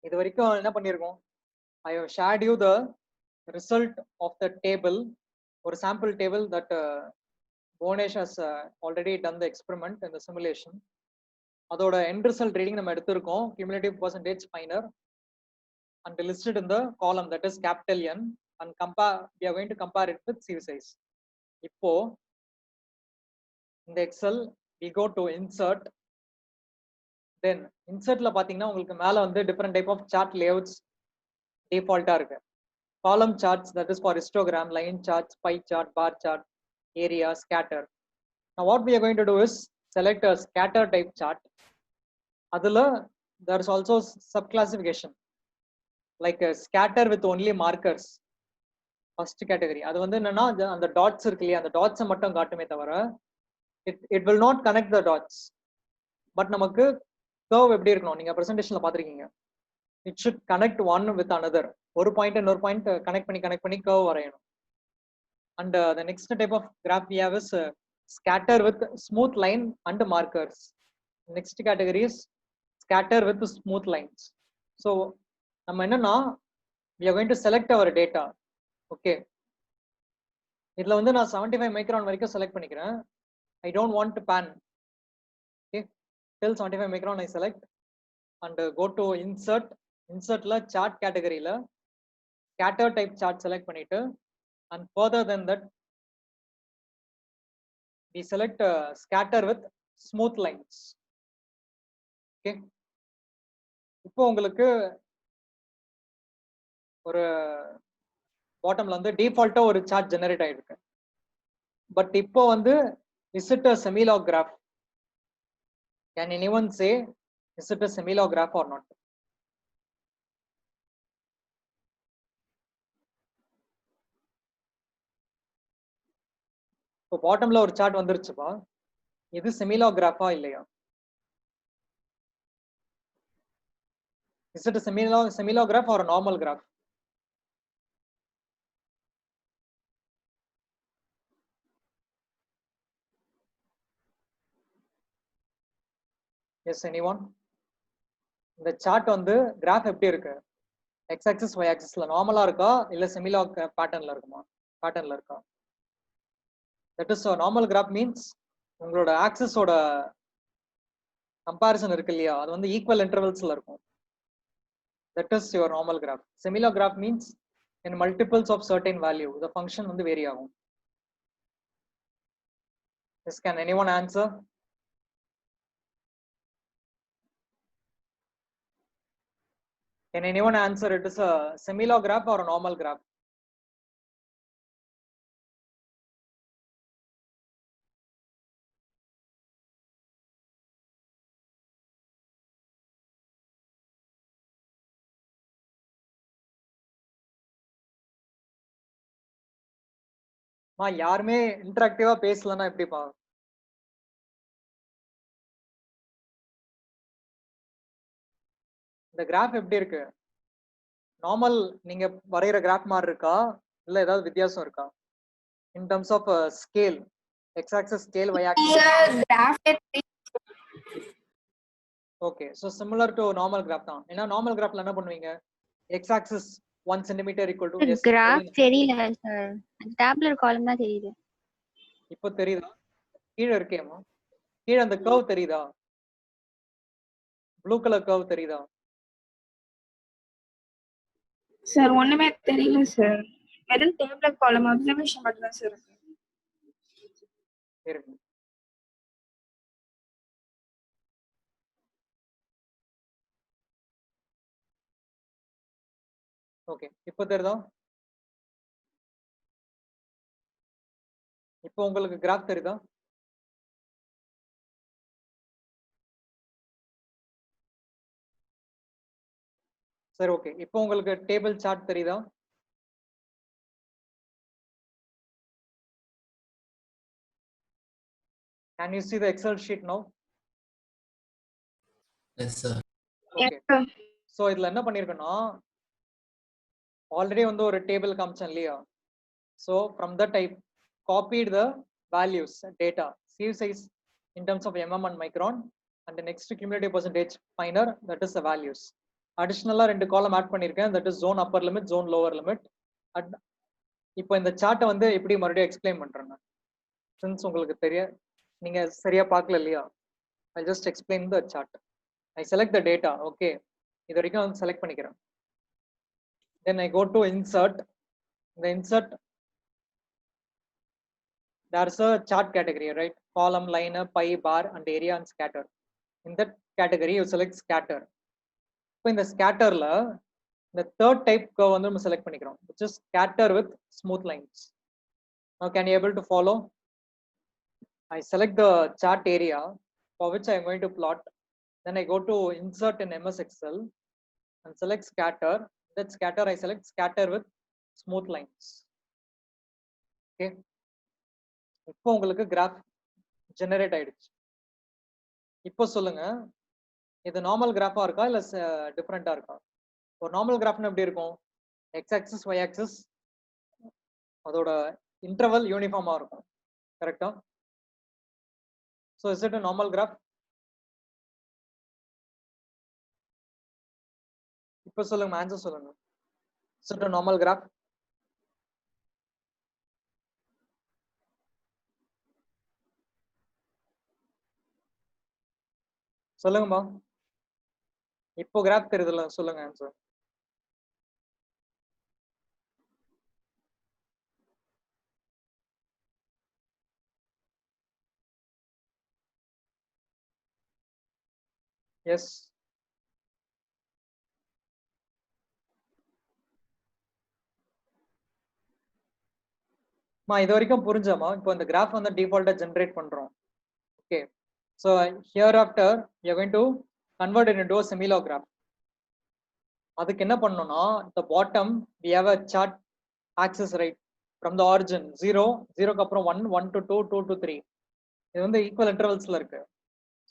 இது வரைக்கும் என்ன பண்ணியிருக்கோம்? I have shared you the result of the table or sample table that Bhuvanesh has already done the experiment in the simulation. அதோட end result reading நம்ம எடுத்திருக்கோம், cumulative percentage minor, and listed in the column that is capital N, and we are going to compare it with sieve size. இப்போ இந்த Excel we go to insert, then insertல பாத்தீங்கன்னா உங்களுக்கு மேல வந்து different type of chart layouts default இருக்கு. Column charts, that is for histogram, line charts, pie chart, bar chart, area, scatter. Now what we are going to do is select a scatter type chart. Adula there is also subclassification like a scatter with only markers. First category அது வந்து என்னன்னா அந்த dots இருக்கு இல்லையா, அந்த dots மட்டும் காட்டுமே தவிர it will not connect the dots. But நமக்கு curve எப்படி இருக்கணும், நீங்க பிரசன்டேஷன்ல பாத்திருக்கீங்க, it should connect one with another. ஒரு பாயிண்ட் இன்னொரு பாயிண்ட் கனெக்ட் பண்ணி curve வரையணும். And the next type of graph we have is scatter with smooth line and markers. Next category is scatter with smooth lines. So நம்ம என்னன்னா we are going to select our data. Okay, இதுல வந்து நான் 75 micron வரைக்கும் select பண்ணிக்கிறேன். I don't want to pan. Okay, till 75 micron I select and go to insertல chart categoryல scatter type chart select பண்ணிட்டு, and further than that we select scatter with smooth lines. Okay, இப்போ உங்களுக்கு ஒரு பாட்டம்ல வந்து டிஃபால்ட்டா ஒரு chart generate ஆயிருக்கு. But இப்போ வந்து is it a semilog graph? Can anyone say is it a semilog graph or not? இப்போ பாட்டம்ல ஒரு சார்ட் வந்துருச்சுப்பா, இது semilog graph-ஆ இல்லையா? Is it a semilog graph or a normal graph? Yes, anyone? இந்த chart வந்து graph எப்படி இருக்கு, x axis y axisல நார்மலா இருக்கா இல்ல semilog பேட்டர்ன்ல இருக்குமா? பேட்டர்ன்ல இருக்கா? That is a normal graph means உங்களோட axis ஓட comparison இருக்கு இல்லையா, அது வந்து equal intervalsல இருக்கும். That is your normal graph. Semilog graph means in multiples of certain value the function வந்து vary ஆகும். Yes, can anyone answer? Can anyone answer it is a semilog graph or a normal graph? யாருமே இன்டராக்டிவா பேசலன்னா எப்படிப்பா? இந்த graph எப்படி இருக்கு? Normal நீங்க வரைகிற graph மாதிரி இருக்கா இல்ல ஏதாவது வித்தியாசம் இருக்கா in terms of scale, x axis scale, y axis graph? Okay, so similar to normal graph தான். ஏன்னா normal graphல என்ன பண்ணுவீங்க, x axis 1 centimeter equal to yes. Graph தெரியல சார், டேப்லர் காலம் தான் தெரியுது. இப்போ தெரியுதா? கீழ இருக்கேமா, கீழ அந்த curve தெரியுதா? ப்ளூ கலர் curve தெரியுதா? சார் ஒண்ணுமே தெரியல சார், வெறும் டேப்லர் காலம் அப்சர்வேஷன் மட்டும் தான் சார் இருக்கு. ஓகே, இப்போ தெரியுதா? இப்போ உங்களுக்கு கிராஃப் தெரியுதா? சரி, ஓகே. இப்போ உங்களுக்கு டேபிள் சார்ட் தெரியுதா? Can you see the Excel sheet now? Yes, sir. Okay. So இதுல என்ன பண்ணிருக்கேன்னா ஆல்ரெடி வந்து ஒரு டேபிள் காமிச்சேன் இல்லையா? So from that I copied the values data sieve size in terms of mm and micron, and the next cumulative percentage minor, that is the values. அடிஷனலா 2 column add பண்ணிருக்கேன். That is zone upper limit, zone lower limit. இப்போ இந்த சார்ட்டை வந்து எப்படி மறுபடியும் explain பண்றேன் நான். Since உங்களுக்கு நீங்க சரியா பார்க்கல இல்லையா? I just explain the chart. I select the data. Okay, இது வரைக்கும் வந்து செலக்ட் பண்ணிக்கிறேன். Then I go to insert. இந்த insert there's a chart category, right? Column, line, pie, bar, and area and scatter. In that category, you select scatter. So in the scatter, the third type curve வந்து நம்ம select பண்ணிக்கிறோம், which is scatter with smooth lines. Now, can you able to follow? I select the chart area for which I am going to plot. Then I go to insert in MS Excel and select scatter. That scatter, I select scatter with smooth lines. Okay. இப்போ உங்களுக்கு graph generate ஆயிடுச்சு. இப்போ சொல்லுங்க, இது normal கிராஃபா இருக்கா இல்ல டிஃபரெண்டா இருக்கா? ஒரு நார்மல் கிராஃப்னா எப்படி இருக்கும்? எக்ஸ் ஆக்சிஸ், ஒய் ஆக்சிஸ், அதோட இன்டர்வல் யூனிஃபார்மா இருக்கும். கரெக்டா? So is it a normal graph? இப்போ சொல்லுங்க, ஆன்சர் சொல்லுங்க. Is it a normal graph? சொல்லுங்கம்மா. இப்போ கிராஃப் தெரியுதுல்ல, சொல்லுங்க ஆன்சர். எஸ். இது வரைக்கும் புரிஞ்சாமா? இப்போ இந்த கிராஃப் வந்து டிஃபால்ட்டா ஜெனரேட் பண்றோம். Okay. So hereafter you are going to convert it into a semilog graph. அதுக்கு என்ன பண்ணனும்னா, the bottom we have a chart axis, right? From the origin 0 க்கு அப்புறம் 1 1 to 2 2 to 3. இது வந்து ஈக்குவல் இன்டர்வல்ஸ்ல இருக்கு.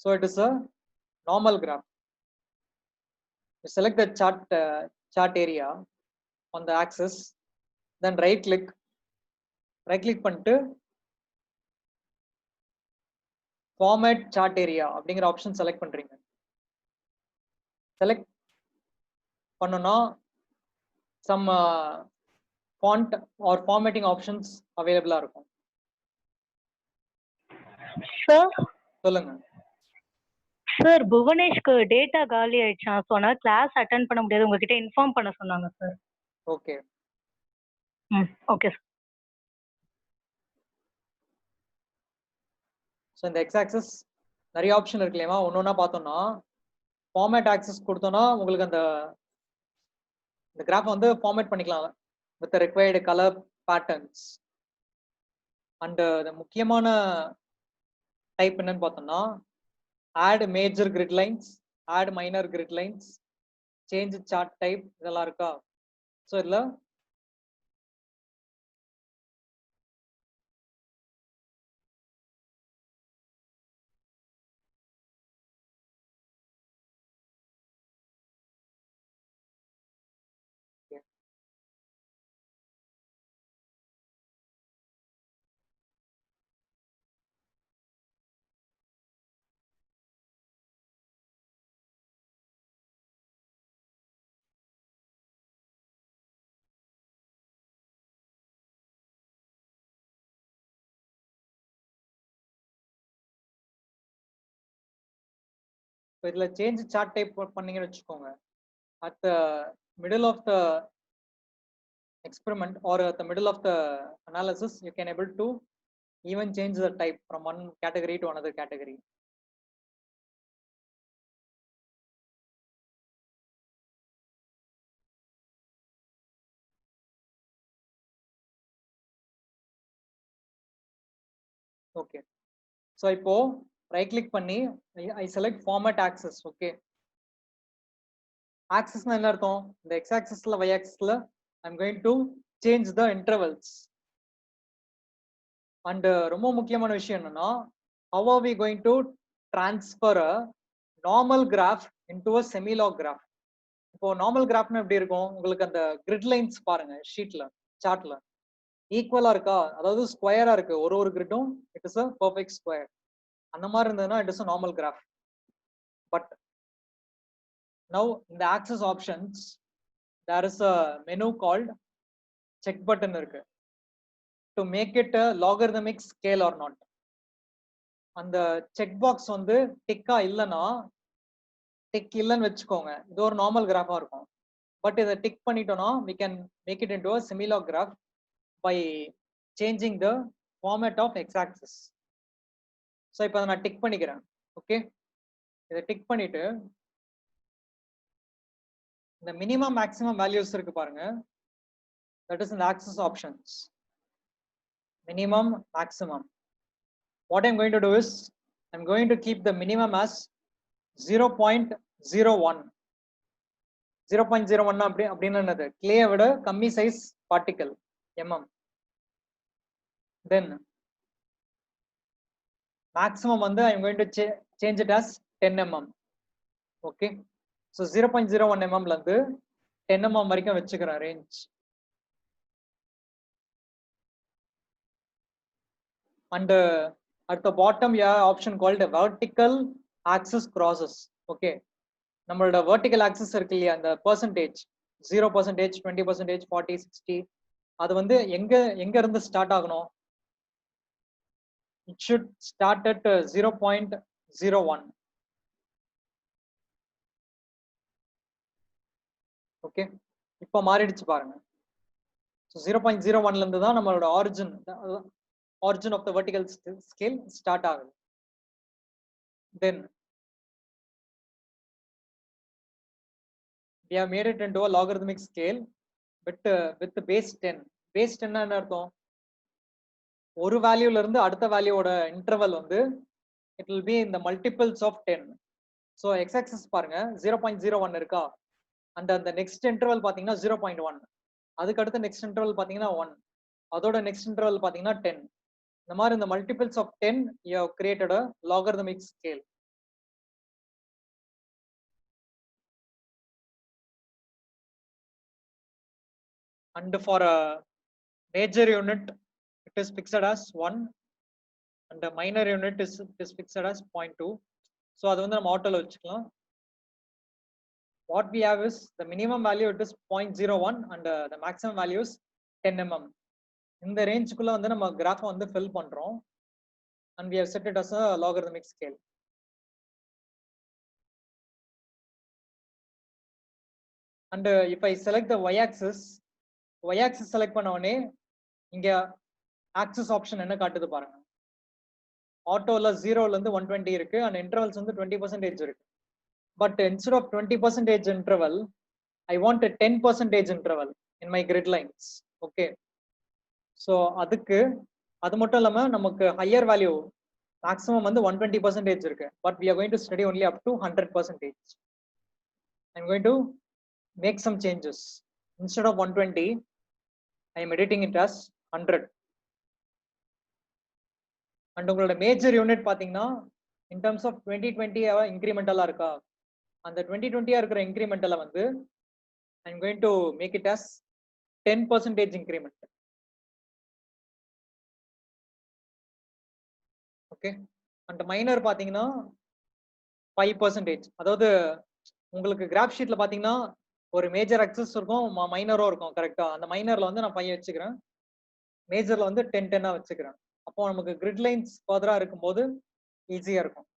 So it is a normal graph. You select the chart area on the axis, then right click பண்ணிட்டு format chart area அப்படிங்கிற option select பண்றீங்க. Select பண்ணனும்னா some font or formatting options available இருக்கும். Sir சொல்லுங்க. Sir, புவனேஷ்க்கு data காலி ஆயிடுச்சா, சொன்னா class attend பண்ண முடியாது, உங்ககிட்ட இன்ஃபார்ம் பண்ண சொன்னாங்க sir. Okay. Okay sir. So இந்த எக்ஸ் ஆக்சிஸ் நிறைய ஆப்ஷன் இருக்கு இல்லையா, ஒன்னொன்னா பார்த்தோம்னா ஃபார்மேட் ஆக்சஸ் கொடுத்தோம்னா உங்களுக்கு அந்த கிராஃப் வந்து ஃபார்மேட் பண்ணிக்கலாம் with required colour patterns. And முக்கியமான டைப் என்னன்னு பார்த்தோம்னா add major grid lines, add minor grid lines, change chart type, இதெல்லாம் இருக்கா? ஸோ இதில் இதில் சேஞ்ச் சார்ட் டைப் பண்ணீங்கன்னு வச்சுக்கோங்க, at the middle of the experiment or at the middle of the analysis you can able to even change the type from one category to another category. Okay, so இப்போ right click பண்ணி I select format axis. Okay, axis னா என்ன அர்த்தம்? இந்த x axis ல y axis ல I'm going to change the intervals. And ரொம்ப முக்கியமான விஷயம் என்னன்னா, how are we going to transfer a normal graph into a semilog graph? இப்போ நார்மல் கிராஃப்னா எப்படி இருக்கும்? உங்களுக்கு அந்த கிரிட் லைன்ஸ் பாருங்க, ஷீட்ல சார்ட்ல ஈக்குவலா இருக்கா, அதாவது ஸ்கொயரா இருக்கு, ஒரு கிரிட்டும் it is a perfect square. அந்த மாதிரி இருந்ததுன்னா it is a normal graph. But Now in the access options, there is a menu called check button irukku to make it a logarithmic scale or not. அந்த check box வந்து டிக்கா இல்லைன்னா tick இல்லைன்னு வச்சுக்கோங்க, இது ஒரு நார்மல் கிராஃபா இருக்கும். But இதை tick பண்ணிட்டோம்னா we can make it into a similar graph by changing the format of x-axis. So இப்போ அதை நான் டிக் பண்ணிக்கிறேன். ஓகே, இதை டிக் பண்ணிட்டு இந்த மினிமம் மேக்ஸிமம் வேல்யூஸ் இருக்கு பாருங்க, that is in the axis options. Minimum, maximum. What I'm going to do is I'm going to keep the minimum as 0.01. 0.01 அப்படின்னா என்னது? clay விட கம்மி size particle mm. Then maximum வந்து I'm going to change it as 10 mm. Okay, so 0.01 mm ல இருந்து 10 mm வரைக்கும் வச்சுக்கிறேன் range. And at the bottom you have option called vertical axis crosses. Okay, நம்மளோட vertical axis இருக்கு இல்லையா, அந்த percentage 0%, 20%, 40, 60, அது வந்து எங்க இருந்து ஸ்டார்ட் ஆகணும்? It should start at 0.01. Okay, இப்போ மாறிடுச்சு பாருங்க. ஸோ 0.01ல இருந்து தான் நம்மளோட origin of the vertical scale start ஆகுது. Then we have made it into a logarithmic scale with base 10. base 10 என்ன அர்த்தம்? ஒரு வேல்யூல இருந்து அடுத்த வேல்யூவோட இன்டர்வல் வந்து it will be in the multiples of 10. So x-axis பாருங்க 0.01 இருக்கா, அந்த நெக்ஸ்ட் இன்டர்வல் பாத்தீங்கன்னா 0.1, அதுக்கு அடுத்த நெக்ஸ்ட் இன்டர்வல் பாத்தீங்கன்னா 1, அதோட நெக்ஸ்ட் இன்டர்வல் பாத்தீங்கன்னா 10. இந்த மாதிரி இந்த multiples of 10 you have created a logarithmic scale. And for a major unit it is fixed as 1 and a minor unit is fixed as 0.2. so அது வந்து நம்ம ஆட்டோல வச்சுக்கலாம். what we have is the minimum value it is 0.01 and the maximum value is 10 mm. இந்த ரேஞ்சுக்குள்ள வந்து நம்ம graph வந்து fill பண்றோம் and we have set it as a logarithmic scale. And if I select the y-axis select பண்ண உடனே இங்க axis option என்ன காட்டுது பாருங்க, ஆட்டோல 0ல இருந்து 120 இருக்கு and intervals வந்து 20% இருக்கு. But instead of 20% interval I want a 10% interval in my grid lines. Okay, so அதுக்கு அது மட்டும் இல்லாம நமக்கு higher value maximum வந்து 120% இருக்கு, but we are going to study only up to 100%. I'm going to make some changes. Instead of 120 I am editing it as 100. and உங்களோட major unit பாத்தீங்கன்னா in terms of 2020 இன்கிரிமெண்டலா இருக்கா, அந்த 2020 இருக்கிற இன்கிரிமெண்டல வந்து I'm going to make it as 10% increment. Okay, and minor பாத்தீங்கன்னா 5%. அதாவது உங்களுக்கு graph ஷீட்ல பாத்தீங்கன்னா ஒரு மேஜர் ஆக்சிஸ் இருக்கும், மைனரும் இருக்கும். கரெக்டா, அந்த மைனர்ல வந்து நான் 5 வச்சுக்கிறேன், மேஜர்ல வந்து 10 வச்சுக்கிறேன். அப்போ நமக்கு கிரிட் லைன்ஸ் ஃபர்தரா இருக்கும்போது ஈஸியா இருக்கும்.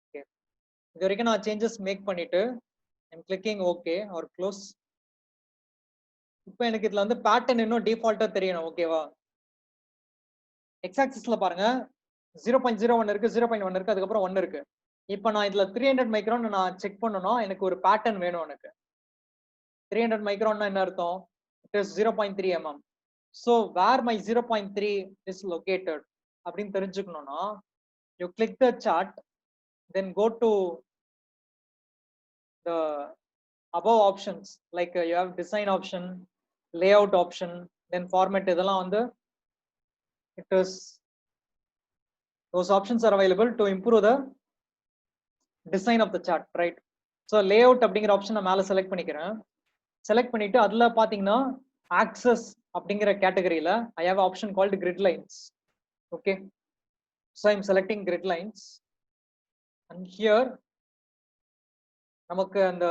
ஓகே, இது வரைக்கும் நான் சேஞ்சஸ் மேக் பண்ணிட்டு I'm clicking OK or close. இப்போ எனக்கு இதுல வந்து பேட்டர்ன் இன்னும் டிஃபால்ட்டா தெரியணும். ஓகேவா, எக்ஸ் ஆக்சிஸ்ல பாருங்க 0.01 இருக்கு, 0.1 இருக்கு, அதுக்கப்புறம் 1 இருக்கு. இப்போ நான் இதுல 300 மைக்ரான் நான் செக் பண்ணனும், எனக்கு ஒரு பேட்டர்ன் வேணும். எனக்கு 300 மைக்ரான்னா என்ன அர்த்தம்? It is 0.3 mm. so where my 0.3 is located அப்படின்னு தெரிஞ்சுக்கணும்னா you click the chart, then go to the above options like you have design option, layout option, then format. இதெல்லாம் வந்து it is those options are available to improve the design of the chart, right? so layout அப்படிங்கிற option நான் மேல select பண்ணிக்கிறேன். Select பண்ணிட்டு அதுல பாத்தீங்கன்னா access அப்படிங்கிற கேட்டகரியில I have option called grid lines. okay, so I'm selecting grid lines and here நமக்கு அந்த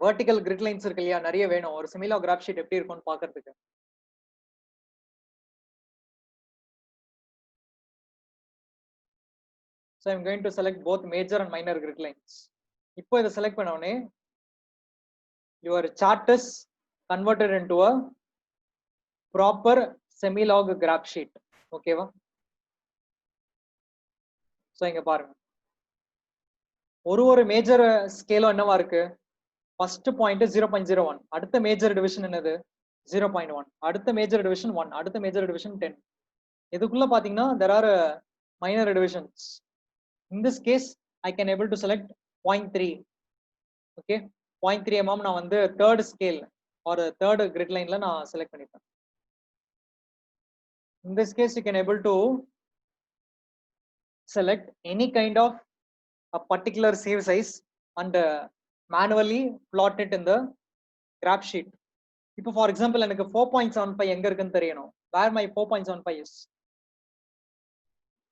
வெர்டிகல் கிரிட் லைன்ஸ் இருக்கு இல்லையா, நிறைய வேணும். ஒரு சிமிலர் கிராஃப் ஷீட் எப்படி இருக்கும்னு பாக்குறதுக்கு. So I'm going to select both major and minor grid lines. இப்போ இதை செலக்ட் பண்ண உடனே your chart is converted into a proper semi-log graph sheet. ஓகேவா? ஸோ இங்க பாருங்க, ஒரு மேஜர் ஸ்கேலும் என்னவா இருக்கு, ஃபர்ஸ்ட் பாயிண்ட் 0.01, அடுத்த மேஜர் டிவிஷன் என்னது 0.1, அடுத்த மேஜர் டிவிஷன் 1, அடுத்த மேஜர் டிவிஷன் 10. இதுக்குள்ள பாத்தீங்கன்னா there are minor divisions. In this case I can able to select 0.3. okay, 0.3 mm நான் வந்து தேர்ட் ஸ்கேல் ஒரு தேர்ட் கிரிட் லைன்ல நான் செலக்ட் பண்ணிப்பேன். In this case you can able to select any kind of a particular save size and manually plot it in the graph sheet. இப்போ for example எனக்கு 4.75 எங்க இருக்குன்னு தெரியணும். where my 4.75 is.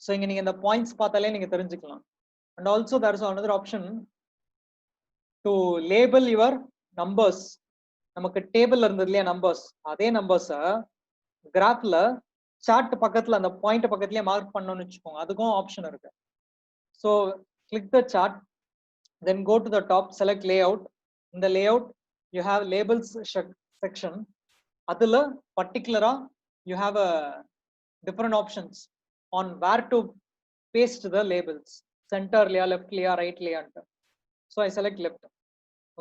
ஸோ இங்க நீங்க இந்த பாயிண்ட்ஸ் பார்த்தாலே நீங்க தெரிஞ்சுக்கலாம். And also there is another option to label your numbers. நமக்கு டேபிள்ல இருந்தது இல்லையா நம்பர்ஸ், அதே நம்பர்ஸ கிராஃப்ல சார்ட் பக்கத்துல அந்த பாயிண்ட் பக்கத்துலயே மார்க் பண்ணணும்னு வச்சுக்கோங்க, அதுக்கும் ஆப்ஷன் இருக்கு. So click the chart, then go to the top, select layout. இந்த layout you have labels section. அதுல பர்டிகுலரா you have a different options on where to paste the labels, சென்டர்லயா லெஃப்ட்லயா ரைட்லயான்ட்டு. So I select left.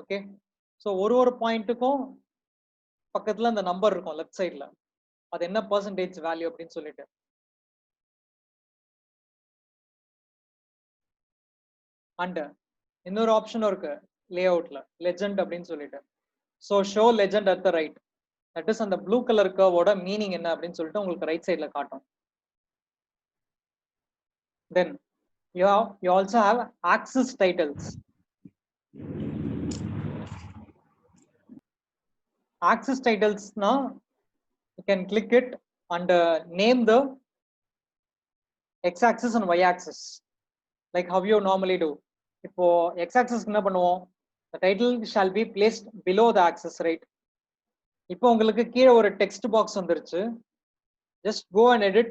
Okay, so ஒரு பாயிண்ட்டுக்கும் பக்கத்துல அந்த நம்பர் இருக்கும் லெஃப்ட் சைட்ல, அது என்ன பர்சன்டேஜ் வேல்யூ அப்படின்னு சொல்லிட்டு. அண்ட் இன்னொரு ஆப்ஷனும் இருக்கு லேஅவுட்ல, லெஜெண்ட் அப்படின்னு சொல்லிட்டு. So show legend at the right, that is அந்த ப்ளூ கலர் கர்வோட மீனிங் என்ன அப்படின்னு சொல்லிட்டு உங்களுக்கு ரைட் சைட்ல காட்டும். தென் you also have axis titles. Axis titles na you can click it and name the x-axis and y-axis like how you normally do. இப்போ x-axis என்ன பண்ணுவோம், the title shall be placed below the axis, right? இப்போ உங்களுக்கு கீழே ஒரு text box வந்துருச்சு. just go and edit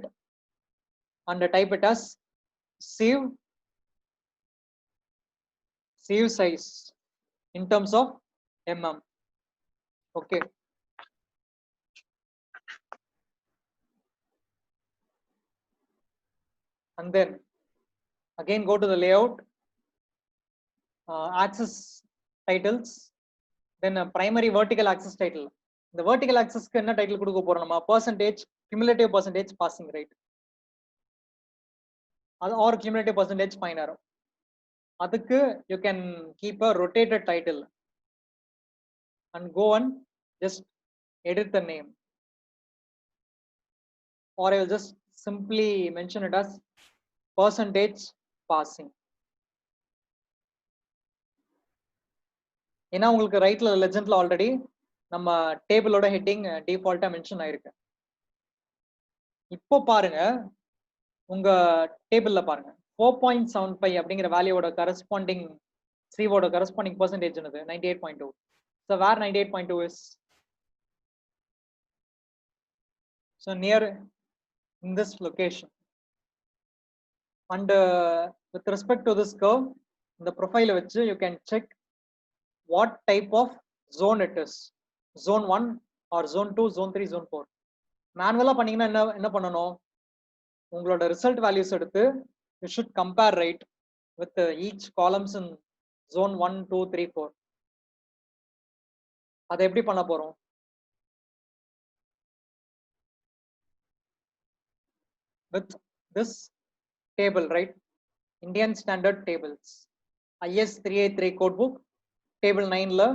and type it as save size in terms of mm. okay, and then again go to the layout, axis titles, then primary vertical axis title. The vertical axis க்கு என்ன title கொடுக்க போறோம் நம்ம, percentage cumulative percentage passing rate or cumulative percentage minor. அதுக்கு you can keep a rotated title and go and just edit the name, or I will just simply mention it as percentage passing. ஏன்னா உங்களுக்கு ரைட்ல லெஜெண்ட்ல already நம்ம டேபிளோட heading டிஃபால்ட்டா mention ஆயிருக்கு. இப்போ பாருங்க உங்க டேபிள்ல பாருங்க 4.75 அப்படிங்கிற வேல்யூவோட கரஸ்பாண்டிங் சிவோட கரஸ்பாண்டிங் பெர்சன்டேஜ் என்னது 98.2. so where 98.2 is, so near in this location. And with respect to this curve, the profile வச்சு you can check what type of zone it is, zone 1 or zone 2, zone 3, zone 4. மேனுவலா பண்ணீங்கன்னா என்ன பண்ணணும், உங்களோட result values எடுத்து you should compare right with each columns in zone 1, 2, 3, 4. அதை எப்படி பண்ண போறோம், with this table, right? Indian standard tables, IS 383 code book, table 9 la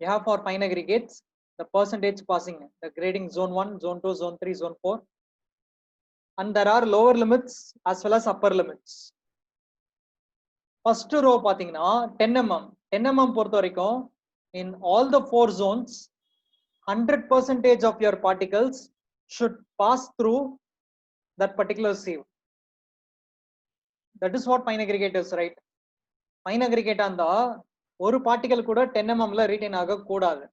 you have for fine aggregates the percentage passing, the grading zone 1, zone 2, zone 3, zone 4, and there are lower limits as well as upper limits. First row பாத்தீங்கன்னா 10 mm பொறுத்த வரைக்கும் in all the 4 zones 100% of your particles should pass through that particular sieve. That is what fine aggregate is, right? Fine aggregate அந்த ஒரு particle கூட 10 mmல retain ஆக கூடாது.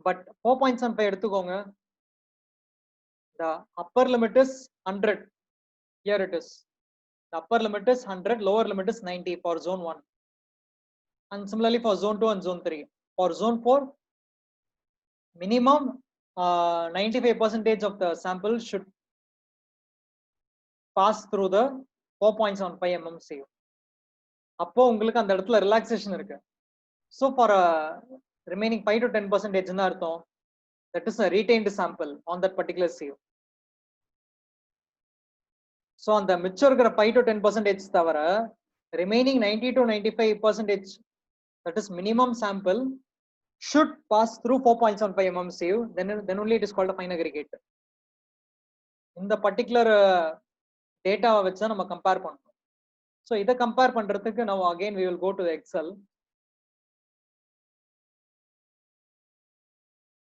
But 4.75 எடுத்துக்கோங்க. The upper limit is 100. Here it is. The upper limit is 100, lower limit is 90 for zone 1. And similarly for zone 2 and zone 3. For zone 4, minimum 95% of the sample should pass through the 4.75 mm sieve. அப்போ உங்களுக்கு அந்த இடத்துல relaxation இருக்கு. So for remaining 5 to 10% என்ன அர்த்தம்? That is a retained sample on that particular sieve. So அந்த மிச்சம் இருக்கிற 5 to 10% தவிர remaining 90 to 95%, that is minimum sample, should pass through 4.75 mm sieve. Then only it is called a fine aggregate. இந்த particular data வச்சு நம்ம compare பண்ணணும். So இதை compare பண்றதுக்கு now again we will go to the Excel.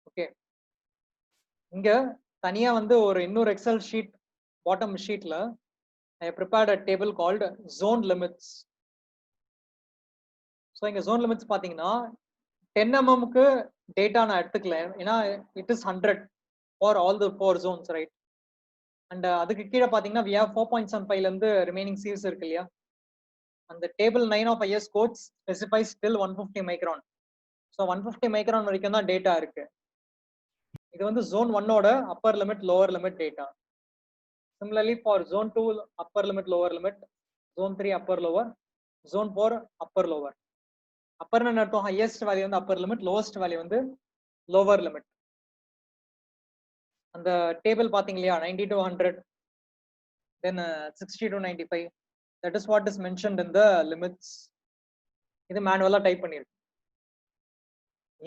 Okay. இங்க தனியா வந்து ஒரு இன்னொரு எக்ஸல் ஷீட் பாட்டம் ஷீட்ல I prepared a table called zone limits. So இங்க zone limits பாத்தீங்கன்னா 10 mm க்கு டேட்டா நான் எடுத்துக்கல, ஏன்னா it is 100 for all the 4 zones, right? And அதுக்கு கீழே பாத்தீங்கன்னா we have 4.75 ல இருந்து remaining sieves இருக்கு இல்லையா? அந்த table 9 of IS codes specifies till 150 micron. So 150 micron வரைக்கும் தான் டேட்டா இருக்கு. இது வந்து zone 1 ஓட upper limit lower limit data. Similarly for zone 2 upper limit lower limit, zone 3 upper lower, zone 4 upper lower. Upper ன்னு அர்த்தம் highest value வந்து upper limit, lowest value வந்து lower limit. அந்த டேபிள் பாத்தீங்க இல்லையா, 90 to 100, then 60 to 95, that is what is mentioned in the limits. இது மேனுவலா type பண்ணிருக்கு.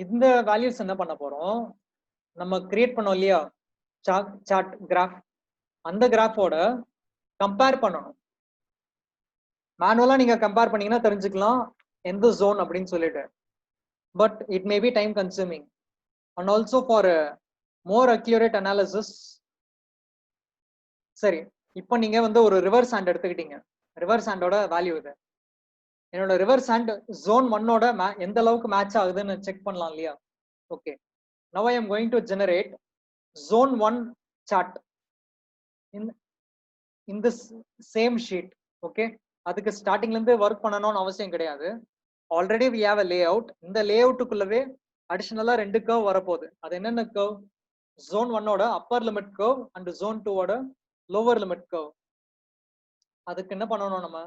இந்த வேல்யூஸ் என்ன பண்ண போறோம், நம்ம கிரியேட் பண்ணோம் இல்லையா சார்ட் கிராஃப், அந்த கிராஃபோட கம்பேர் பண்ணணும். மேனுவலா நீங்க கம்பேர் பண்ணீங்கன்னா தெரிஞ்சுக்கலாம் எந்த ஜோன் அப்படின்னு சொல்லிட்டு, but it may be time consuming. And also for more accurate analysis. சரி, இப்போ நீங்க வந்து ஒரு ரிவர்ஸ் ஹேண்ட் எடுத்துக்கிட்டீங்க, ரிவர்ஸ் ஹேண்டோட வேல்யூ இது. என்னோட ரிவர்ஸ் ஹேண்ட் ஜோன் 1ஓட எந்த அளவுக்கு மேட்ச் ஆகுதுன்னு செக் பண்ணலாம் இல்லையா? Okay, now I am going to generate zone 1 chart in this same sheet. Okay, அதுக்கு ஸ்டார்டிங்ல இருந்து ஒர்க் பண்ணணும்னு அவசியம் கிடையாது. Already we have a layout. இந்த லேஅவுட்டுக்குள்ளவே அடிஷனலா 2 கர்வ் வரப்போகுது. அது என்னென்ன கர்வ்? zone 1ஓட upper limit curve and zone 2ஓட லோவர் லிமிட் கர்வ். அதுக்கு என்ன பண்ணணும், நம்ம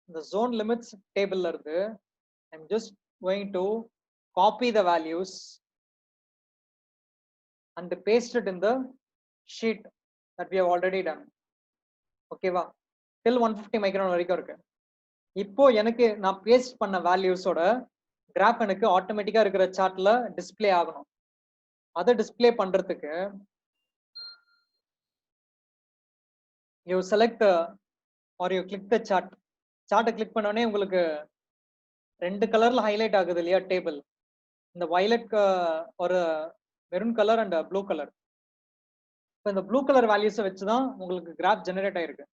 இந்த zone limits டேபிள்ல இருந்து I'm just going to copy the values and paste it in the sheet that we have already done. ஓகேவா? till 150 micron வரைக்கும் இருக்கு. இப்போ எனக்கு நான் பேஸ்ட் பண்ண வேல்யூஸோட கிராஃப் எனக்கு ஆட்டோமேட்டிக்கா இருக்கிற சார்ட்ல டிஸ்ப்ளே ஆகணும். அதை டிஸ்ப்ளே பண்றதுக்கு you select or you click the chart. சார்ட்டை கிளிக் பண்ண உடனே உங்களுக்கு 2 கலர்ல ஹைலைட் ஆகுது இல்லையா டேபிள், இந்த வயலட் ஒரு maroon colour and blue colour. இப்போ இந்த ப்ளூ கலர் வேல்யூஸை வச்சு தான் உங்களுக்கு கிராஃப் ஜெனரேட் ஆயிருக்கு.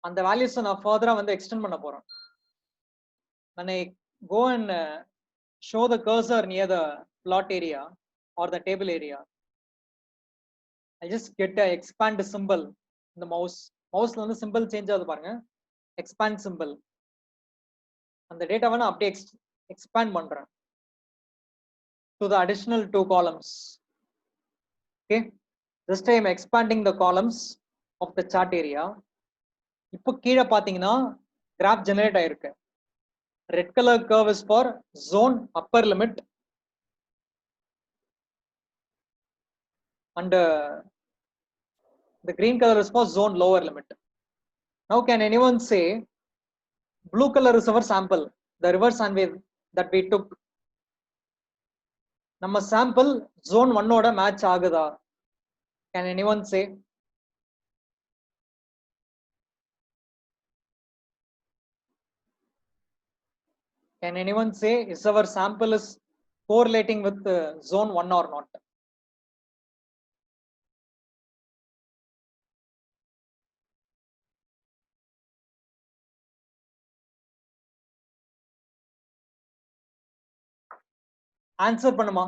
அந்த வேல்யூஸை நான் ஃபர்தரா வந்து எக்ஸ்டெண்ட் பண்ண போறேன். when I go and show the cursor near the plot area or the table area, I just get a expand symbol in the மவுஸ்ல வந்து சிம்பிள் சேஞ்ச் ஆகுது பாருங்க, எக்ஸ்பேண்ட் சிம்பிள். அந்த டேட்டாவை நான் அப்படியே எக்ஸ்பேண்ட் பண்றேன் to the additional 2 columns. Okay, this time expanding the columns of the chart area. இப்போ கீழே பாத்தீங்கன்னா கிராஃப் ஜெனரேட் ஆயிருக்கு. Red colour curve is for zone upper limit and the green color is for zone lower limit. Now can anyone say blue color is our sample, the reverse hand wave that we took? நம்ம sample zone 1ஓட match ஆகுதா? Can anyone say? Can anyone say is our sample is correlating with zone 1 or not? Answer பண்ணுமா?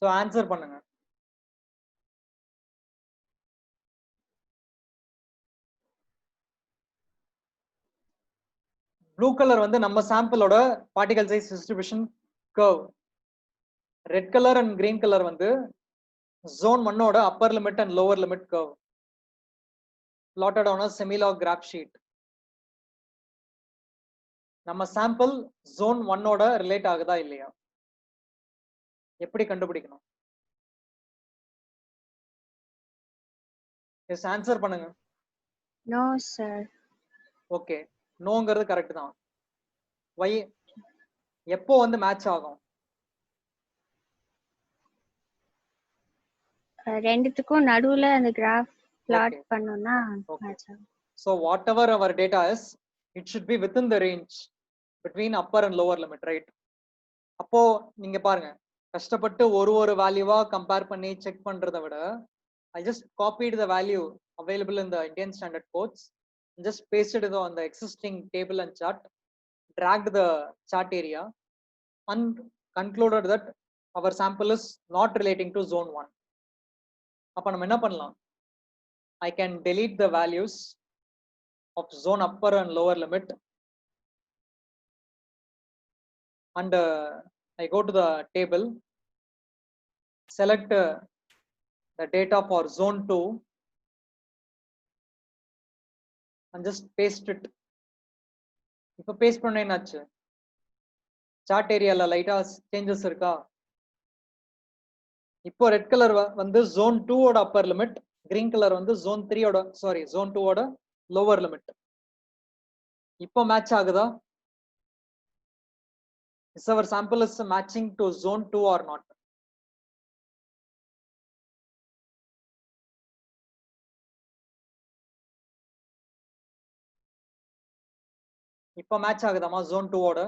So answer பண்ணுங்க. Blue colour வந்து நம்ம சாம்பிளோட particle size distribution curve. Red colour and green colour வந்து zone 1 ஓட upper limit and lower limit curve plotted on a semilog graph sheet. நம்ம sample zone 1 ஓட relate ஆகுதா இல்லையா எப்படி கண்டுபிடிக்கணும்? எஸ் ஆன்சர் பண்ணுங்க. No sir. ஓகே, நோங்கிறது கரெக்ட் தான். வை எப்போ வந்து மேட்ச் ஆகும்? ரெண்டுத்துக்கும் நடுவுல அந்த கிராஃப் பிளாட் Okay. பண்ணோம்னா Okay. மேட்ச் ஆகும். So whatever our data is, it should be within the range between upper and lower limit, right? அப்போ நீங்க பாருங்க, கஷ்டப்பட்டு ஒரு வேல்யூவா கம்பேர் பண்ணி செக் பண்றதை விட I just copied the value available in the Indian standard codes and just pasted it on the existing table and chart, dragged the chart area and concluded that our sample is not relating to zone 1. அப்ப நம்ம என்ன பண்ணலாம்? I can delete the values of zone upper and lower limit and I go to the table, select the data for zone 2 and just paste it. இப்ப paste பண்ண என்னாச்சு? Chart ஏரியால லைட்டா changes இருக்கா? இப்போ ரெட் கலர் வந்து zone 2 ஓட upper limit, green colour வந்து zone 3 ஓட zone 2 ஓட லோவர் லிமிட். இப்போ மேட்ச் ஆகுதா? Is our sample is matching to zone 2 or not? இப்போ மேட்ச் ஆகுதாமா zone 2 ஓட?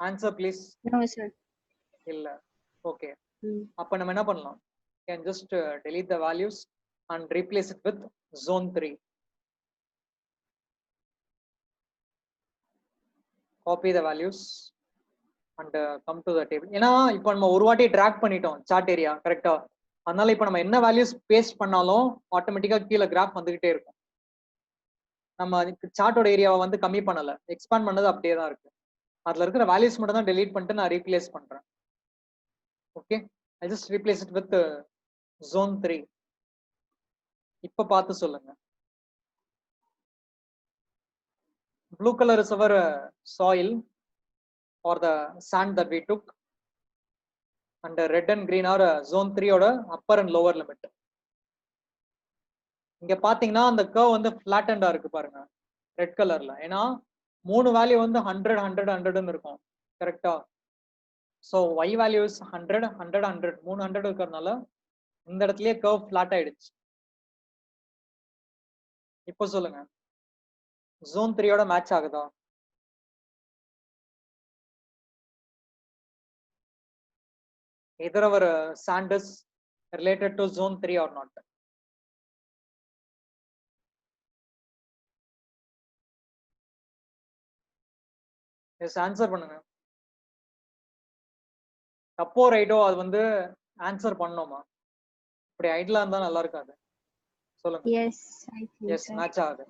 Answer please. No sir. இல்ல. ஓகே, அப்ப நம்ம என்ன பண்ணலாம்? Can just delete the values and replace it with zone 3. Copy the values and come to the table. ஏன்னா இப்போ நம்ம ஒரு வாட்டி டிராக் பண்ணிட்டோம் சார்ட் ஏரியா கரெக்டா, அதனால இப்போ நம்ம என்ன வேல்யூஸ் பேஸ்ட் பண்ணாலும் ஆட்டோமேட்டிக்கா கீழே கிராஃப் வந்துகிட்டே இருக்கும். நம்ம சார்ட்டோட ஏரியாவை வந்து கம்மி பண்ணல, எக்ஸ்பாண்ட் பண்ணது அப்படியே தான் இருக்கு. அதுல இருக்கிற வேல்யூஸ் மட்டும் தான் டெலீட் பண்ணிட்டு நான் ரீப்ளேஸ் பண்றேன். Okay, I just replace it with zone 3. இப்ப பார்த்து சொல்லுங்க. Blue color is our soil or the sand that we took, and red and green are zone 3 ஓட upper and lower limit. இங்க பாத்தீங்கன்னா அந்த கர்வ் வந்து flattened இருக்கு பாருங்க ரெட் கலர்ல. ஏன்னா மூணு வேல்யூ வந்து 100 100 100 இருக்கும் கரெக்டா. ஸோ y வேல்யூ இஸ் 100 100 100 300 இருக்கிறதுனால இந்த இடத்துலயே கர்வ் ஃபிளாட் ஆயிடுச்சு. இப்போ சொல்லுங்க, zone 3 ஓட மேட்ச் ஆகுதா? either our sand is related to zone 3 or not. S answer பண்ணுங்க. தப்போ ரைட்டோ அது வந்து ஆன்சர் பண்ணோமா? இப்படி ஐடியா இருந்தா நல்லா இருக்காது. சொல்லுங்க. Yes I think yes match ஆகுது.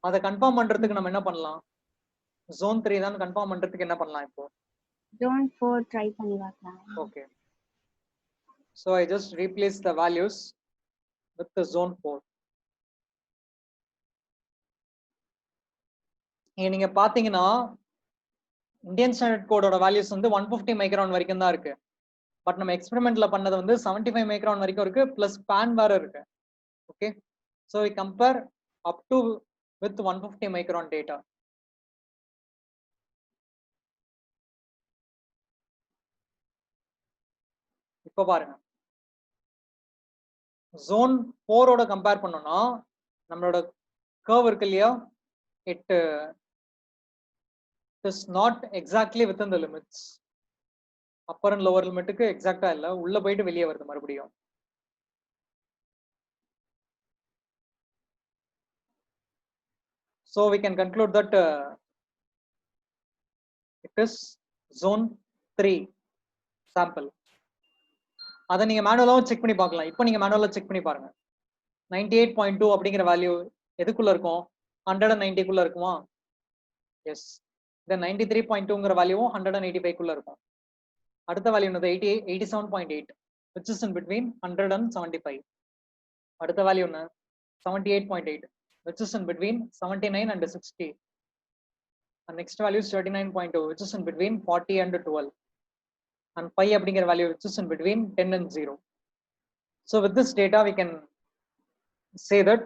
அதை கன்ஃபார்ம் பண்றதுக்கு நம்ம என்ன பண்ணலாம்? zone 3 தான் கன்ஃபார்ம் பண்றதுக்கு என்ன பண்ணலாம்? இப்போ zone 4 ட்ரை பண்ணி பார்க்கலாம். Okay, so I just replace the values with the zone 4. நீங்க பாத்தீங்கன்னா இந்தியன் ஸ்டாண்டர்ட் கோடோட வேல்யூஸ் வந்து 150 மைக்ரான் வரைக்கும் தான் இருக்கு. பட் நம்ம எக்ஸ்பெரிமெண்ட்ல பண்ணது வந்து 75 மைக்ரான் வரைக்கும் இருக்கு, பிளஸ் பேன் வேற இருக்கு. Okay, so we compare up to with 150 micron data. இப்போ பாருங்க, zone 4 ஓட கம்பேர் பண்ணோம்னா நம்மளோட கர்வ் இருக்கு இல்லையா, it is not exactly within the limits. Upper and lower limit க்கு எக்ஸாக்ட்டா இல்ல, உள்ள போயிட்டு வெளியே வருது மறுபடியும். So we can conclude that it is zone 3 sample. அதை நீங்க மேனுவலாவும் செக் பண்ணி பார்க்கலாம். இப்போ நீங்க மேனுவலா செக் பண்ணி பாருங்க. 98.2 அப்படிங்கிற வேல்யூ எதுக்குள்ள இருக்கும்? 190 குள்ள இருக்குமா? எஸ். தென் 93.2ங்கிற வேல்யூவும் 185 குள்ள இருக்கும். அடுத்த வேல்யூ என்னது? 87.8 which is in between 100 and 75. அடுத்த வேல்யூ என்ன? 78.8 which is in between 79 and 60. And next value is 39.2 which is in between 40 and 12. And pi அப்படிங்கிற value which is in between 10 and 0. So with this data we can say that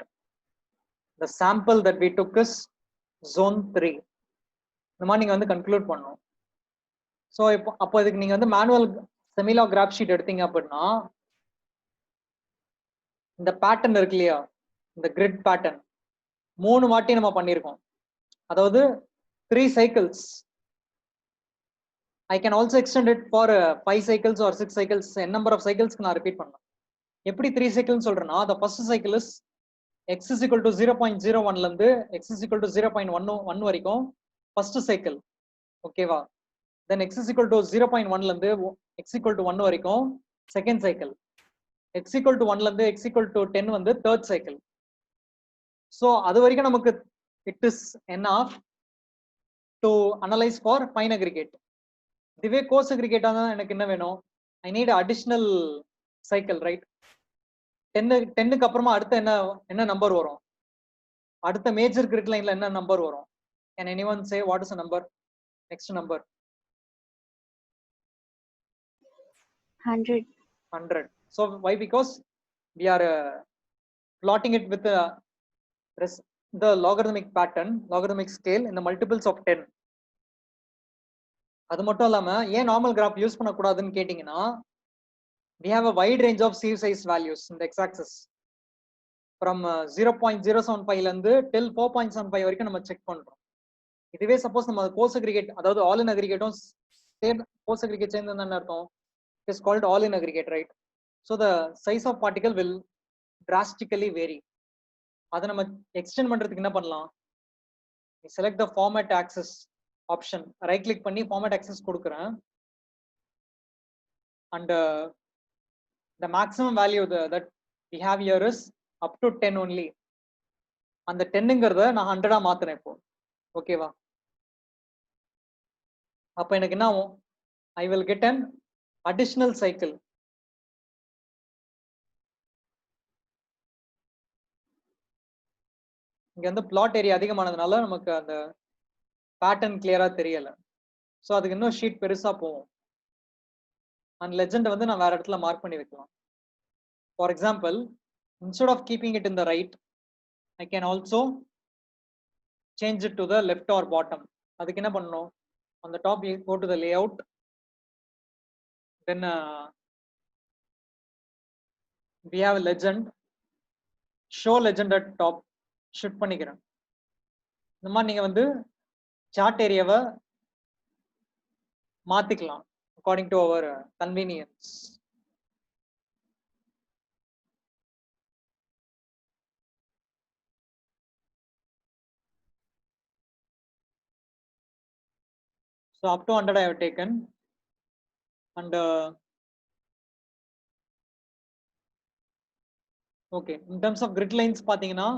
the sample that we took is zone 3. இந்த மாதிரி நீங்க வந்து conclude பண்ணணும். So இப்போ அப்போ இதுக்கு நீங்க வந்து மேனுவல் செமிலா கிராஃப் ஷீட் எடுத்தீங்க அப்படின்னா இந்த பேட்டர்ன் இருக்கு இல்லையா, இந்த கிரிட் பேட்டர்ன் 3 வாட்டி நம்ம பண்ணியிருக்கோம். அதாவது 3 cycles. I can also extend it for 5 cycles or 6 cycles. n number of cycles நான் ரிப்பீட் பண்ணலாம். எப்படி 3 cycles சொல்றேன்னா, the first cycle is x is equal to 0.01 ல இருந்து x is equal to 0.1 வரைக்கும் first cycle. ஓகேவா? then x is equal to 0.1 ல இருந்து x equal to 1 வரைக்கும் second cycle. x equal to 1 ல இருந்து x equal to 10 வந்து third cycle. so அது வரைக்கும் நமக்கு it is enough to analyze for fine aggregate. இதுவே கோர்ஸ் அக்ரிகேட்டா தான் எனக்கு என்ன வேணும்? I need additional cycle, right? 10க்கு அப்புறமா அடுத்த என்ன நம்பர் வரும்? அடுத்த மேஜர் கிரிட் லைன்ல என்ன நம்பர் வரும்? Can anyone say what is the number? Next number 100. So why? Because we are plotting it with the logarithmic pattern, logarithmic scale in the multiples of 10. அது மட்டும் இல்லாம ஏன் நார்மல் கிராஃப் யூஸ் பண்ணக்கூடாதுன்னு கேட்டீங்கன்னா, we have a wide range of sieve size values in the x-axis from 0.075 ல இருந்து till 4.75 வரைக்கும் நம்ம செக் பண்றோம். இதுவே சப்போஸ் நம்ம கோர்ஸ் அக்ரிகேட், அதாவது ஆல் இன் அக்ரிகேட்டும் கோர்ஸ் அக்ரிகேட் சேர்ந்து என்ன அர்த்தம்? it is called all in aggregate, right? So the size of particle will drastically vary. அதை நம்ம எக்ஸ்டெண்ட் பண்றதுக்கு என்ன பண்ணலாம்? select the format axis option, right click பண்ணி format axis கொடுக்கிறேன். and the maximum value that we have here is up to 10 only. அந்த 10ங்கிறத நான் 100 மாத்துறேன் இப்போ. ஓகேவா? அப்ப எனக்கு என்ன ஆகும்? I will get an additional cycle. இங்க வந்து பிளாட் ஏரியா அதிகமானதுனால நமக்கு அந்த பேட்டர்ன் கிளியரா தெரியல. ஸோ அதுக்கு இன்னும் ஷீட் பெருசா போகும். அந்த லெஜெண்டை வந்து நான் வேற இடத்துல மார்க் பண்ணி வைக்கலாம். For example, instead of keeping it in the right, I can also change it to the left or bottom. அதுக்கு என்ன பண்ணணும்? on the top you go to the layout, then we have a legend, show legend at top, shift பண்ணிக்கிறேன். இந்த மாதிரி நீங்க வந்து chart ஏரியாவை மாத்திக்கலாம் according to our convenience. So up to 100 I have taken, and okay, in terms of grid lines பாத்தீங்கன்னா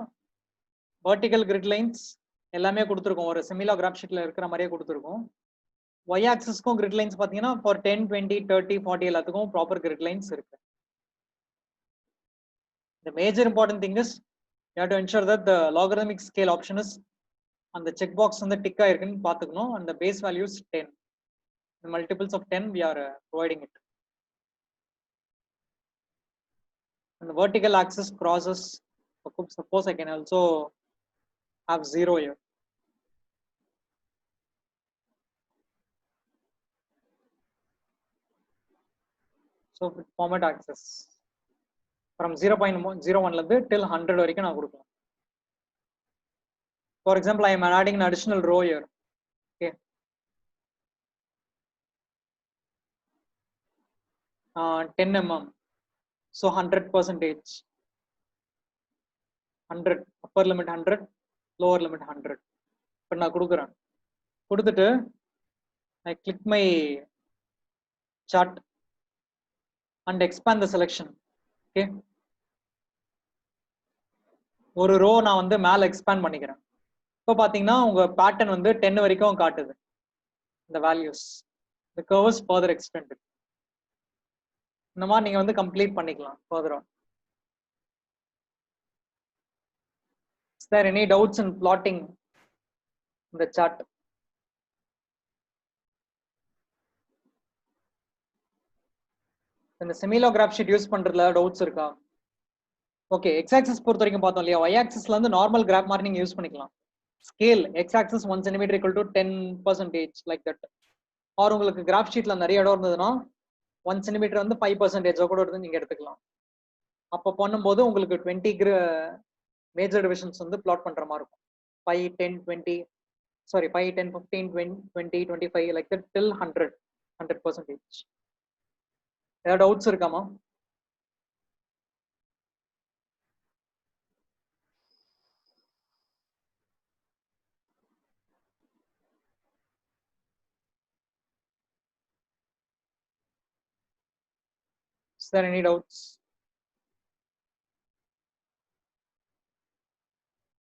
vertical grid lines எல்லாமே கொடுத்துருக்கோம், ஒரு சிமிலா கிராஃப் ஷீட்ல இருக்கிற மாதிரியே கொடுத்துருக்கோம். y axisக்கும் grid lines பாத்தீங்கன்னா for 10, 20, 30, 40 எல்லாத்துக்கும் ப்ராப்பர் grid lines இருக்கு. The major important thing is you have to ensure that the logarithmic scale option is அந்த செக் பாக்ஸ் வந்து டிக் ஆயிருக்குன்னு பாத்துக்கணும். and the base value is 10. The multiples of 10 we are providing it. And the vertical axis crosses, suppose I can also have 0 here. So format axis from 0.01 ல இருந்து till 100 வரைக்கும் நான் கொடுக்கலாம். For example, I am adding an additional row here. Okay, 10 mm. So 100%. 100 upper limit 100, lower limit 100. இப்போ நான் கொடுக்குறேன். கொடுத்துட்டு I click my chart and expand the selection. Okay. ஒரு ரோ நான் வந்து மேல எக்ஸ்பேண்ட் பண்ணிக்கிறேன். இப்போ பாத்தீங்கன்னா உங்க பேட்டர்ன் வந்து 10 வரைக்கும் காட்டுது இந்த values. The curve is further extended. இந்த மாதிரி நீங்க வந்து கம்ப்ளீட் பண்ணிக்கலாம் further on. Is there any doubts in plotting the chart? இந்த சிமிலோகிராஃப் ஷீட் யூஸ் பண்றதுல டவுட்ஸ் இருக்கா? ஓகே, எக்ஸ் ஆக்சிஸ் பொறுத்த வரைக்கும் பார்த்தோம் இல்லையா, ஒய் ஆக்சிஸ்ல வந்து நார்மல் கிராஃப் மாதிரி நீங்க யூஸ் பண்ணிக்கலாம். Scale x axis 1 cm = 10% like that. Or உங்களுக்கு கிராஃப் ஷீட்ல நிறைய இடம் இருந்ததுன்னா 1 cm வந்து 5% கூட இருந்து நீங்க எடுத்துக்கலாம். அப்போ பண்ணும்போது உங்களுக்கு 20 மேஜர் டிவிஷன்ஸ் வந்து பிளாட் பண்ற மாதிரி இருக்கும். 5, 10, 20 சாரி 5, 10, 15, 20, 25 லைக் தட் till 100%. ஏதாவது டவுட்ஸ் இருக்காமா? Is there any doubts?